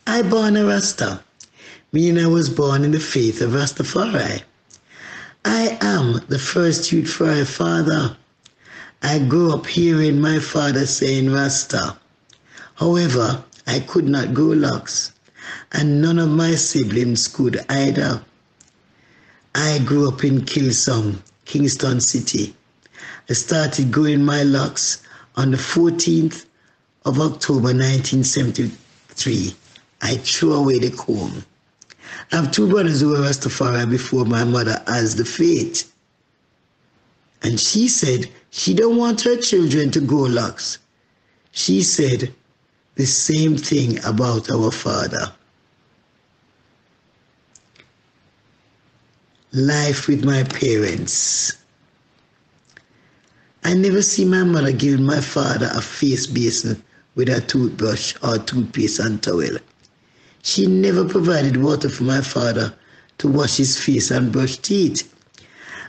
I born a Rasta, meaning I was born in the faith of Rastafari. I am the first youth for a father. I grew up hearing my father saying Rasta. However, I could not grow locks, and none of my siblings could either. I grew up in Kilsong, Kingston City. I started growing my locks on the 14th of October 1973. I threw away the comb. I have two brothers who were Rastafari before my mother as the faith. And she said she don't want her children to grow locks. She said the same thing about our father. Life with my parents. I never see my mother giving my father a face basin with a toothbrush or toothpaste and towel. She never provided water for my father to wash his face and brush teeth.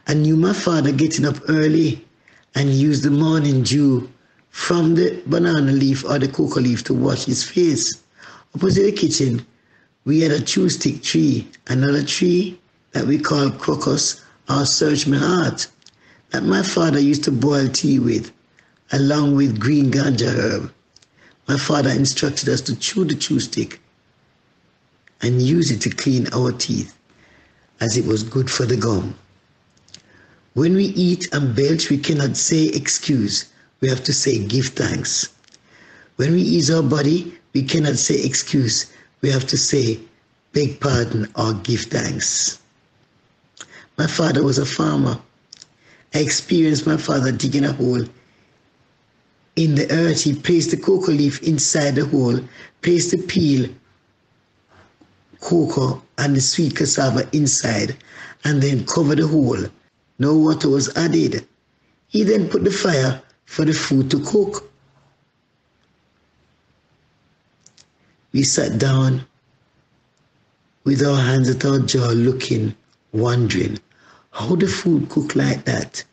I knew my father getting up early and use the morning dew from the banana leaf or the cocoa leaf to wash his face. Opposite the kitchen, we had a chew stick tree, another tree that we call crocus or search my heart, that my father used to boil tea with, along with green ganja herb. My father instructed us to chew the chew stick and use it to clean our teeth, as it was good for the gum. When we eat and belch, we cannot say excuse. We have to say give thanks. When we ease our body, we cannot say excuse. We have to say beg pardon or give thanks. My father was a farmer. I experienced my father digging a hole in the earth. He placed the cocoa leaf inside the hole, placed the peel, cocoa and the sweet cassava inside, and then covered the hole. No water was added. He then put the fire for the food to cook. We sat down with our hands at our jaw, looking, wondering how the food cooked like that.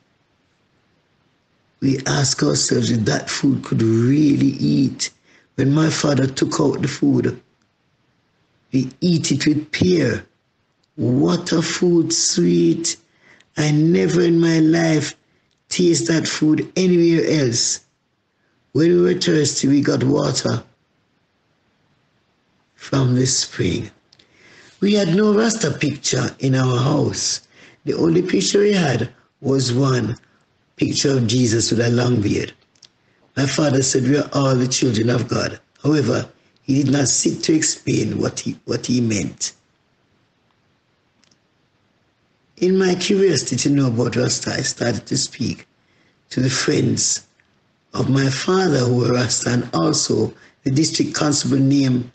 We asked ourselves if that food could really eat. When my father took out the food, we eat it with pear. What a food, sweet. I never in my life taste that food anywhere else. When we were thirsty, we got water from the spring. We had no Rasta picture in our house. The only picture we had was one picture of Jesus with a long beard. My father said we are all the children of God. However, he did not sit to explain what he meant. In my curiosity to know about Rasta, I started to speak to the friends of my father who were Rasta, and also the district constable named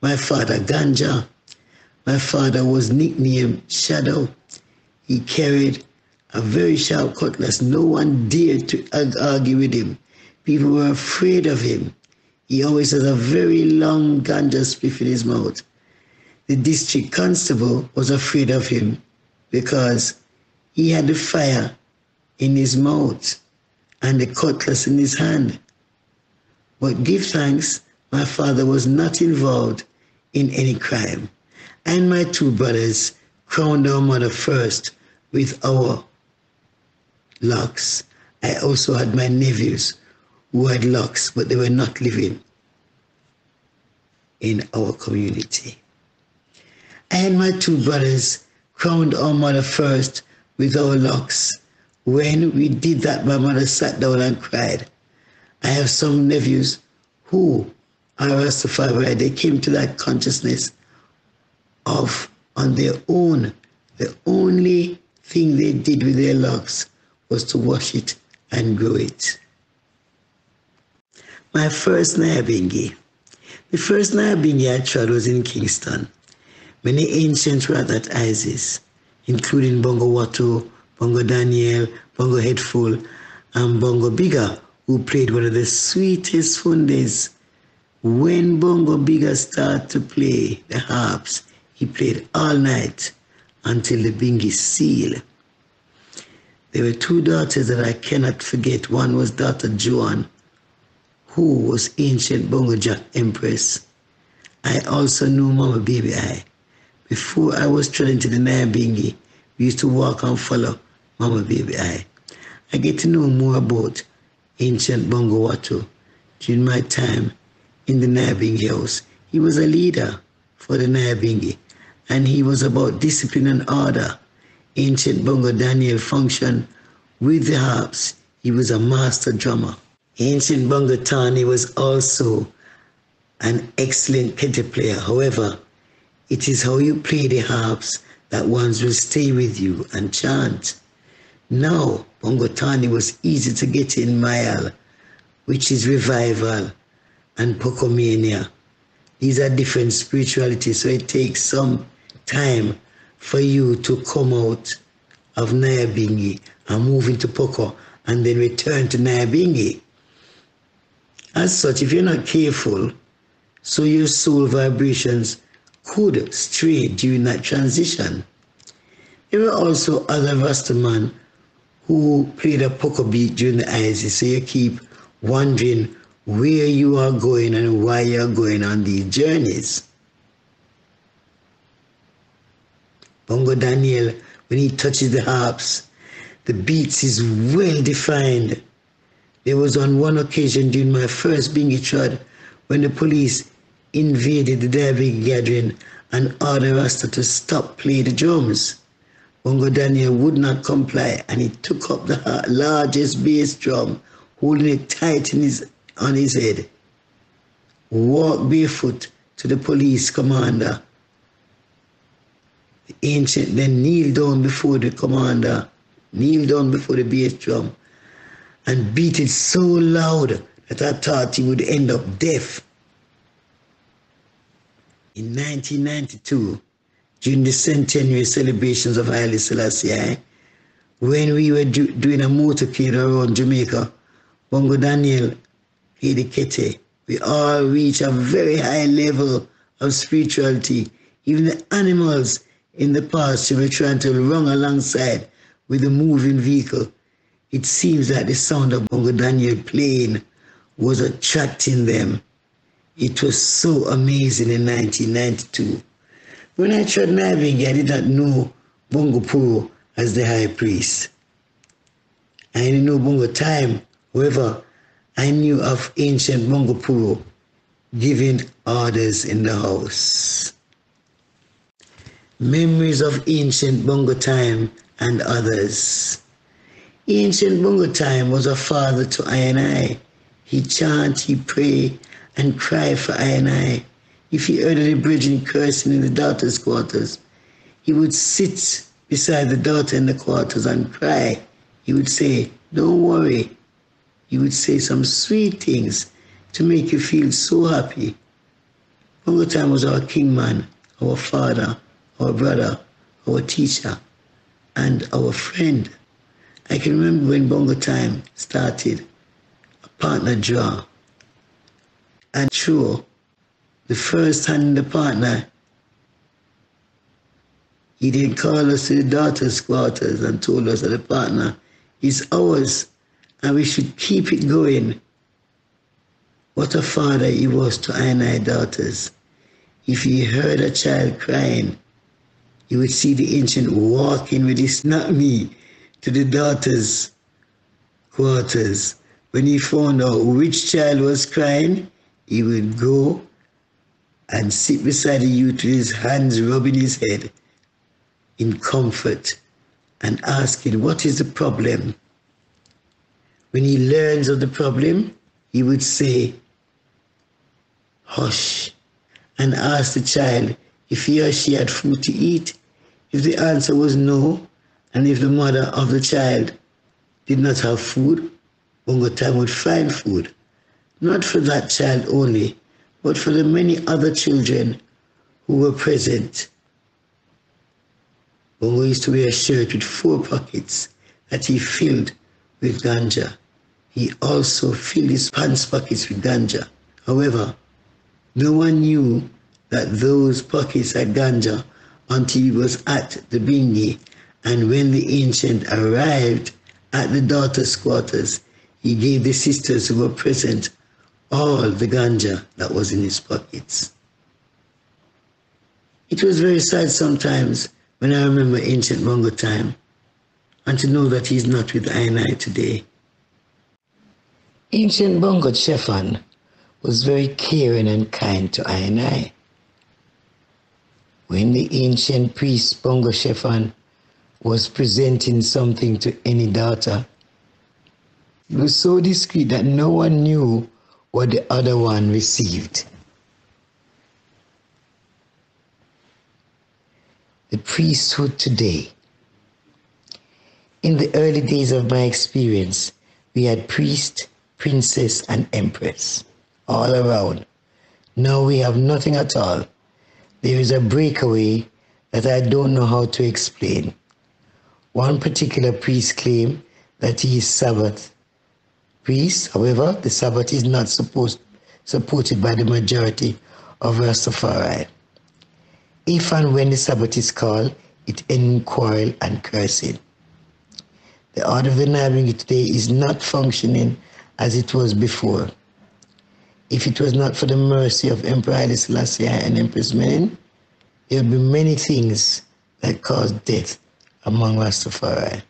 my father Ganja. My father was nicknamed Shadow. He carried a very sharp cutlass. No one dared to argue with him. People were afraid of him. He always had a very long ganja spliff in his mouth. The district constable was afraid of him because he had the fire in his mouth and the cutlass in his hand. But give thanks, my father was not involved in any crime. And my two brothers crowned our mother first with our locks. I also had my nephews who had locks, but they were not living in our community. I had my two brothers crowned our mother first with our locks. When we did that, my mother sat down and cried. I have some nephews who are Rastafari. They came to that consciousness of, on their own, the only thing they did with their locks was to wash it and grow it. My first Nyabingi. The first Nyabingi I tried was in Kingston. Many ancients were at that ISIS, including Bongo Watto, Bongo Daniel, Bongo Headful, and Bongo Bigger, who played one of the sweetest fundes. When Bongo Bigger started to play the harps, he played all night until the bingi seal. There were two daughters that I cannot forget. One was daughter Joan, who was ancient Bongo Jack Empress, I also knew Mama Baby I. Before I was thrown into the Nyabingi, we used to walk and follow Mama Baby I. I get to know more about ancient Bongo Watu during my time in the Nyabingi house. He was a leader for the Nyabingi, and he was about discipline and order. Ancient Bongo Daniel functioned with the harps. He was a master drummer. Ancient Bongo Tani was also an excellent kete player. However, it is how you play the harps that ones will stay with you and chant. Now, Bongo Tani was easy to get in Mayal, which is revival, and Pokomania. These are different spiritualities, so it takes some time for you to come out of Nyabingi and move into Poko and then return to Nyabingi. As such, if you're not careful, so your soul vibrations could stray during that transition. There were also other Rastaman who played a Poko beat during the Isis, so you keep wondering where you are going and why you are going on these journeys. Bongo Daniel, when he touches the harps, the beats is well defined. There was on one occasion during my first Bingi Trod when the police invaded the Nyabingi gathering and ordered Rasta to stop playing the drums. Bongo Daniel would not comply, and he took up the largest bass drum, holding it tight on his head, walked barefoot to the police commander. The ancient then kneeled down before the commander, kneeled down before the bass drum, and beat it so loud that I thought he would end up deaf. In 1992, during the centenary celebrations of Haile Selassie, when we were doing a motorcade around Jamaica, Bongo Daniel played the kete. We all reached a very high level of spirituality. Even the animals in the pasture were trying to run alongside with the moving vehicle. It seems that the sound of Bongo Daniel playing was attracting them. It was so amazing in 1992. When I tried Nyabingi, I did not know Bongo Puro as the high priest. I didn't know Bongo Time. However, I knew of ancient Bongo Puro giving orders in the house. Memories of ancient Bongo Time and others. Ancient Bongo Time was a father to I and I. He chant, he pray, and cry for I and I. If he heard the brethren cursing in the daughter's quarters, he would sit beside the daughter in the quarters and cry. He would say, "Don't worry." He would say some sweet things to make you feel so happy. Bongo Time was our king man, our father, our brother, our teacher, and our friend. I can remember when Bongo Time started, a partner draw. And sure, the first hand in the partner, he didn't call us to the daughter's quarters and told us that the partner is ours and we should keep it going. What a father he was to I and I daughters. If he heard a child crying, he would see the ancient walking with his not me to the daughter's quarters. When he found out which child was crying, he would go and sit beside the youth with his hands rubbing his head in comfort and asking, "What is the problem?" When he learns of the problem, he would say, "Hush," and ask the child if he or she had food to eat. If the answer was no, and if the mother of the child did not have food, Bongo Time would find food, not for that child only, but for the many other children who were present. Bongo used to wear a shirt with 4 pockets that he filled with ganja. He also filled his pants pockets with ganja. However, no one knew that those pockets had ganja until he was at the Bingi, and when the ancient arrived at the daughter's quarters, he gave the sisters who were present all the ganja that was in his pockets. It was very sad sometimes when I remember ancient Bongo time, and to know that he's not with I and I today. Ancient Bongo Chefan was very caring and kind to I and I. When the ancient priest Bongo Chefan was presenting something to any daughter, it was so discreet that no one knew what the other one received. The priesthood today. In the early days of my experience, we had priest, princess, and empress all around. Now we have nothing at all. There is a breakaway that I don't know how to explain. One particular priest claimed that he is Sabbath priest. However, the Sabbath is not supported by the majority of Rastafari. If and when the Sabbath is called, it ends in quarrel and cursing. The order of the Nabingi today is not functioning as it was before. If it was not for the mercy of Emperor SELASSIE and Empress Menen, there would be many things that caused death among Rastafari.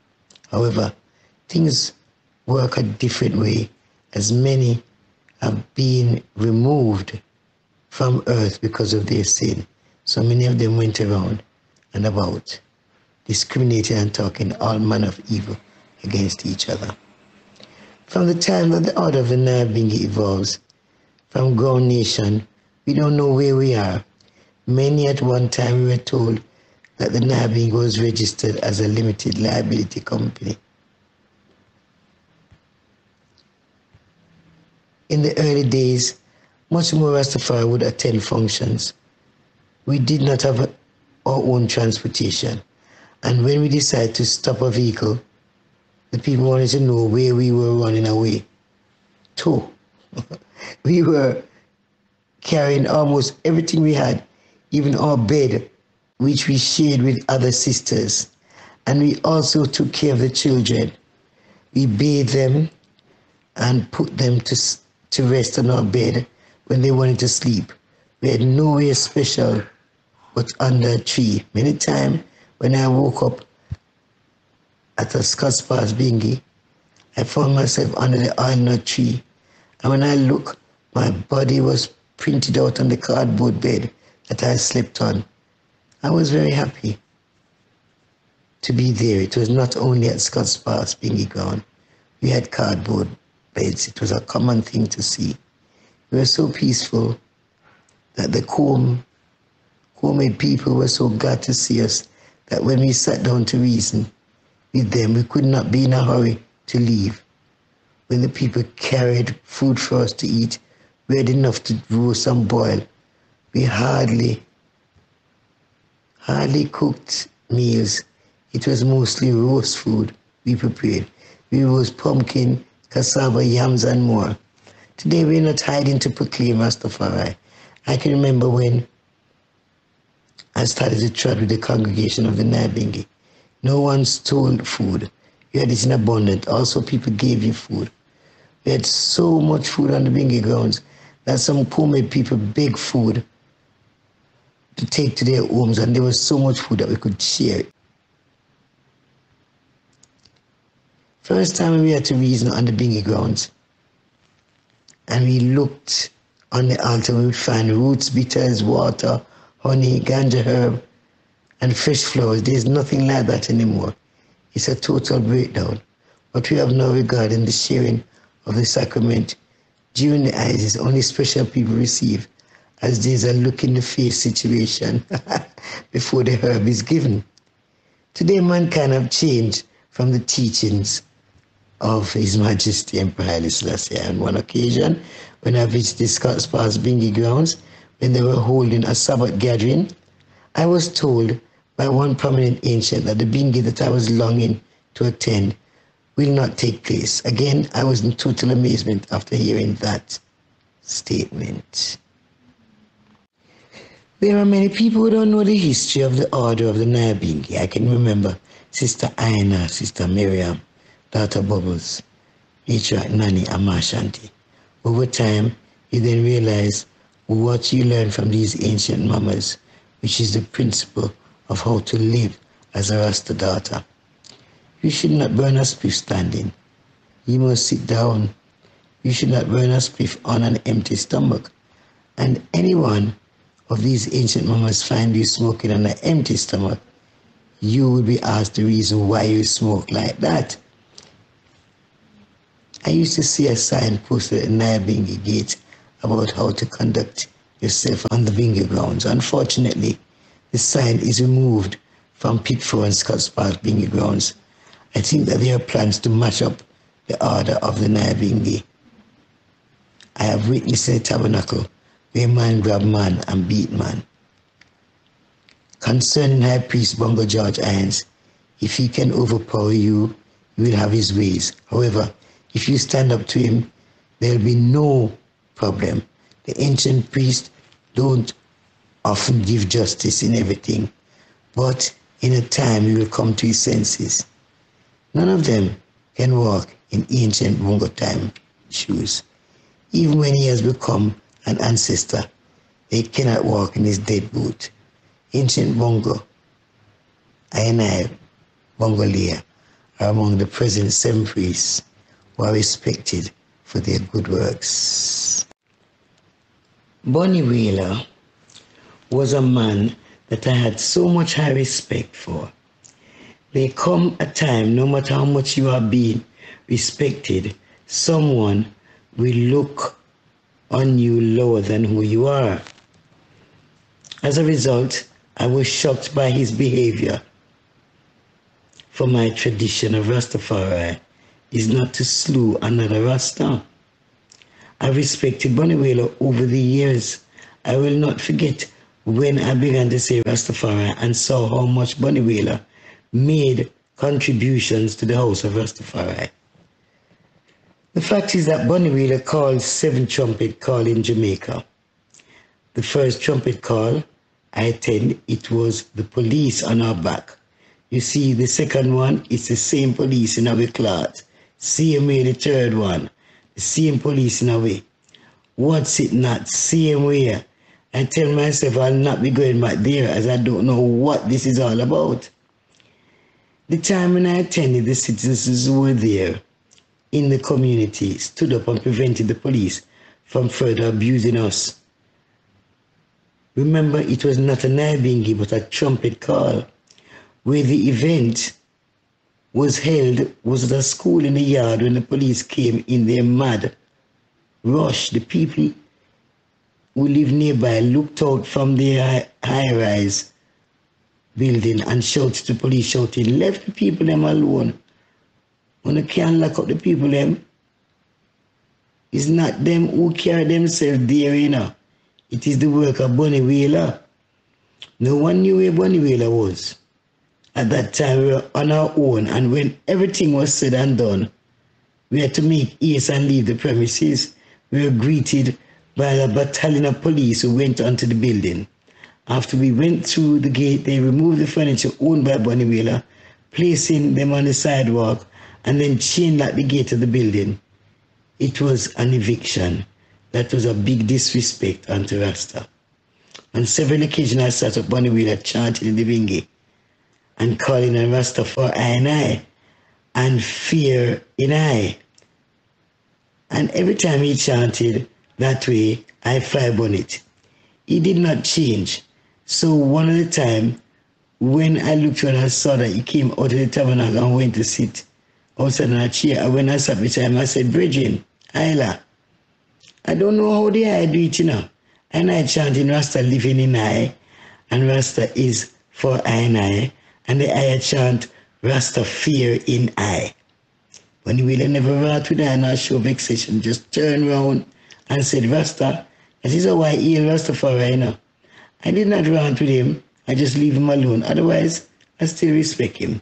However, things work a different way, as many have been removed from earth because of their sin. So many of them went around and about, discriminating and talking all manner of evil against each other. From the time that the order of the Nabingi evolves from ground nation, we don't know where we are. Many at one time we were told that the Nabingi was registered as a limited liability company. In the early days, much more Rastafari would attend functions. We did not have our own transportation, and when we decided to stop a vehicle, the people wanted to know where we were running away to. We were carrying almost everything we had, even our bed, which we shared with other sisters. And we also took care of the children. We bathed them and put them to rest on our bed when they wanted to sleep. We had nowhere special but under a tree. Many times when I woke up at a Scots Pass Bingi, I found myself under the alnut tree. And when I looked, my body was printed out on the cardboard bed that I slept on. I was very happy to be there. It was not only at Scots Pass Bingi ground. We had cardboard beds. It was a common thing to see. We were so peaceful that the Combe people were so glad to see us that when we sat down to reason with them, we could not be in a hurry to leave. When the people carried food for us to eat, we had enough to roast and boil. We hardly cooked meals. It was mostly roast food we prepared. We roast pumpkin, cassava, yams, and more. Today we're not hiding to proclaim Rastafari. I can remember when I started to trot with the congregation of the Nabingi. No one stole food. You had it in abundance. Also, people gave you food. We had so much food on the Bingi grounds that some Combe people begged food to take to their homes, and there was so much food that we could share it. First time we had to reason on the Bingi grounds, and we looked on the altar, we would find roots, bitters, water, honey, ganja herb, and fresh flowers. There's nothing like that anymore. It's a total breakdown. What we have now regarding the sharing of the sacrament during the Isis, only special people receive, as there's a look-in-the-face situation before the herb is given. Today, mankind have changed from the teachings of His Majesty Emperor Haile Selassie. On one occasion, when I visited Scots Pass Bingi grounds, when they were holding a Sabbath gathering, I was told by one prominent ancient that the Bingi that I was longing to attend will not take place. Again, I was in total amazement after hearing that statement. There are many people who don't know the history of the order of the Nabingi. I can remember Sister Aina, Sister Miriam, Daughter Bubbles, Matriarch Nani, and Marshanti. Over time, you then realize what you learn from these ancient mamas which is the principle of how to live as a Rasta daughter. You should not burn a spliff standing. You must sit down. You should not burn a spliff on an empty stomach. And any one of these ancient mamas find you smoking on an empty stomach, you will be asked the reason why you smoke like that. I used to see a sign posted at Nyabingi Gate about how to conduct yourself on the Bingi grounds. Unfortunately, the sign is removed from Pitford and Scotts Park Bingi grounds. I think that there are plans to mash up the order of the Nyabingi. I have witnessed a tabernacle where man grab man and beat man. Concerning High Priest Bongo George Irons, if he can overpower you, you will have his ways. However, if you stand up to him, there will be no problem. The ancient priests don't often give justice in everything, but in a time he will come to his senses. None of them can walk in ancient Bongo time shoes. Even when he has become an ancestor, they cannot walk in his dead boot. Ancient Bongo, I, Bongo Leah, are among the present 7 priests who are respected for their good works. Bonnie Wheeler was a man that I had so much high respect for. There come a time, no matter how much you are being respected, someone will look on you lower than who you are. As a result, I was shocked by his behavior. For my tradition of Rastafari is not to slew another Rasta. I respected Bonnie Wheeler over the years. I will not forget when I began to say Rastafari and saw how much Bonnie Wheeler made contributions to the house of Rastafari. The fact is that Bonnie Wheeler called 7 trumpet call in Jamaica. The first trumpet call I attended, it was the police on our back. You see, the second one, it's the same police in our CLAWT. Same way the third one, the same police in our way. What's it not? Same way. I tell myself I'll not be going back there as I don't know what this is all about. The time when I attended, the citizens who were there in the community stood up and prevented the police from further abusing us. Remember, it was not a Nyabingi but a trumpet call. Where the event was held was at a school in the yard when the police came in their mad rush. The people who lived nearby looked out from their high-rise building and shouted to the police, shouting, "Left the people them alone. When they can't lock up the people them, it's not them who carry themselves there, you know. It is the work of Bonnie Wheeler." No one knew where Bonnie Wheeler was. At that time, we were on our own, and when everything was said and done, we had to make haste and leave the premises. We were greeted by a battalion of police who went onto the building. After we went through the gate, they removed the furniture owned by Bonnie Wheeler, placing them on the sidewalk, and then chain locked the gate of the building. It was an eviction. That was a big disrespect unto Rasta. On several occasions I sat up Bonnie Wheeler chanting in the Bingi and calling on Rasta for I and fear in I. And every time he chanted that way, I fired on it. He did not change. So one of the time, when I looked around and saw that he came out of the tabernacle and went to sit outside on a chair, and when I sat beside him, I said, "Bridget, Isla, I don't know how the I do it, you know. And I chanting Rasta living in I, and Rasta is for I, and the I chant Rasta fear in I." When he will never wrought with I and I show vexation, just turned around and said, "Rasta, that is how I heal Rastafari, you know." I did not rant with him, I just leave him alone. Otherwise, I still respect him.